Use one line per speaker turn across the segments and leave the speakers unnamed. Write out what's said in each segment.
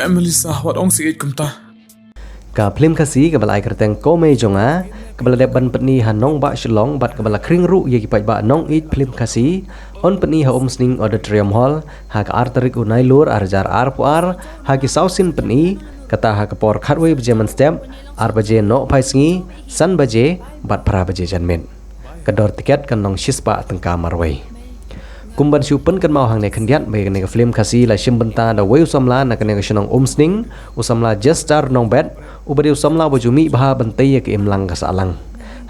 Melissa wat ong si kumta.
Ka film kasi kabala ay kerteng komay jonga kabala deban petni hanong ba shlong bat kabala kring ru ye kipai ba nong it film kasi on petni ha omsning auditorium hall ha ka arterik unai lur arjar arpuar ha ki sausin petni kata ha kapor khatwe bejaman step ar baje no phaisngi san baje bat phara baje janmen kador tiket kan nong shispa tengka marwai kumban siupen kan mau hang ne khandiat me ne film kasi la shimbenta da weu samla na kan ne shnong omsning usamla gestar nong bet ubadi usamla bajumi baha bentai ke imlang kasalang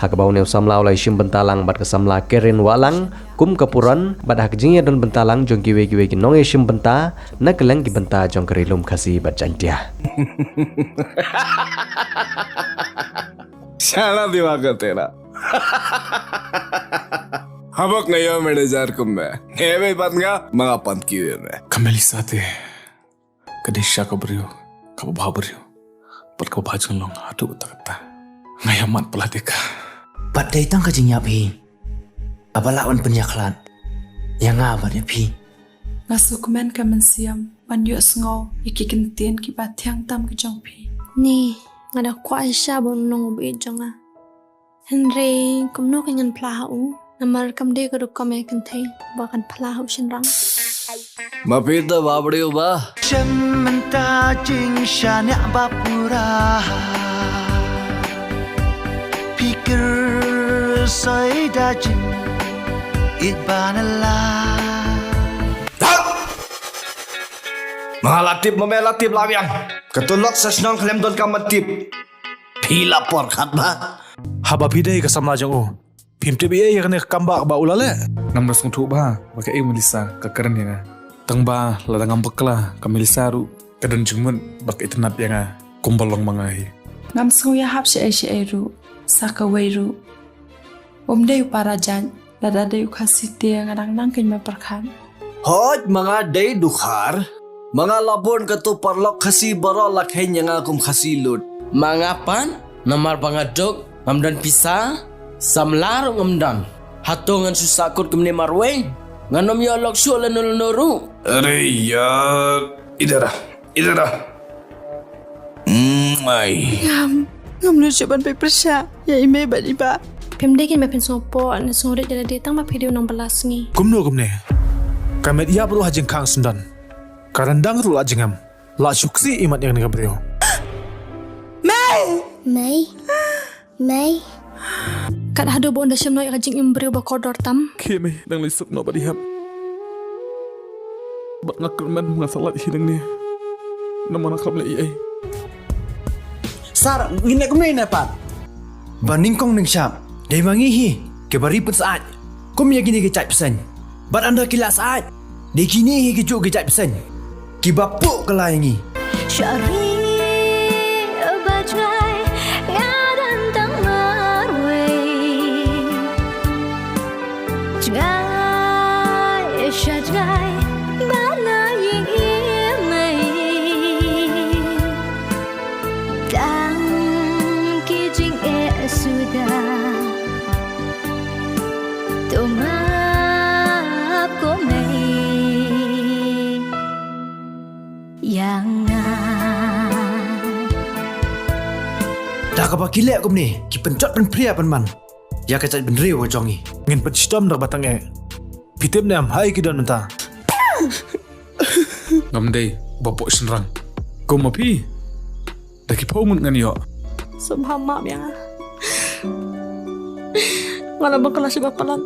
hakabau ne usamla ulai shimbentalang bat kasamla keren walang kum kapuran bat hak jingya don bentalang jong kiwe ki nong e shimbenta na keleng ki benta jong kerilum kasi bat jantia
शाला दिमाग है तेरा habak ngayon manager ko me may ba't nga mga pantkirin
Ka Melissa te. Kadesha ka brio. Ka babaw brio. Pat ka bajang long atu utak-utak. Ngayamat pala ka.
Pat datang ke jingya pi. Abalawan penyaklan. Yang apa dia pi?
Ngasukumen ka mensiam. Banyu sengaw. Ikikintian ki batyang tam ke jong pi.
Ni, ngada kwa Aisyah bon nong be jonga. Henry kumno kanyan plahu. Namar kam de ko kam e kanthe bakan plahu shinrang.
mapita babadi ba
Shementa jing shanya bapura. Pikir saya dah jing itbanala.
mga latip mamelatip lawyang katulok sa snong klem don kamatip pila por khat ba
Haba pidai ka samla jang o. Phim TBA ya kane kamba ba ulale. Namna sung thu ba baka e Melissa ka karen ya. Tang ba la dangam bekla ka Melissa ru kadan jungmun bak itnat ya nga kumbalong mangai.
Ngam sengaw ya hap si ru. Saka ru. Omde para jan. Lada de ukasite ngadang nang kin maperkan.
hoj mga day dukhar mga labon katu parlok khasi baro lakhay nga kum khasi lut
Mga pan, namar pangadok, ngamdan pisa, samlar ngamdan. Hatungan susakot kumne marweng, nganom yolok syula nulunuru.
अरे यार इधर आ ay
Ngam lu coban pe persya. Ya ime badi ba.
Pemde kin mapen sopo na sore jala datang ma video nong belas ni.
Kumno kumne. Kamet iya perlu hajing kang sundan. Karandang ru ajingam. La syuksi imat yang dengan beliau.
May. Kat hado bo nda syamno ya jing imbrio ba kodor tam.
Keme dang lisuk no badi hap. Bat ngakerman ngasalat hidang ni. Nama nak le ai.
Sar, gini kum na pat. Baning kong ning syap. Dai mangihi ke bari pun saat. Kum ya gini ke cai pesan. Bat anda kila saat. Dai kini hi ke juk ke cai pesan. Ki bapuk kelayangi.
Syari bajai ngadan tang marway. Jai syajai bana ying imai. Dan kijing sudah. Tumap ko may yang
Dah kapa kilek kum ni. Ki pencot pen pria pen man. Ya ke cai ben rew jongi.
Ngin pecistam dak batang e. Pitip nam hai kidan menta. Ngamdei bapok senrang. Kumapi. Daki paumun ngan yo.
subhama yang ngala bakal si bapalan.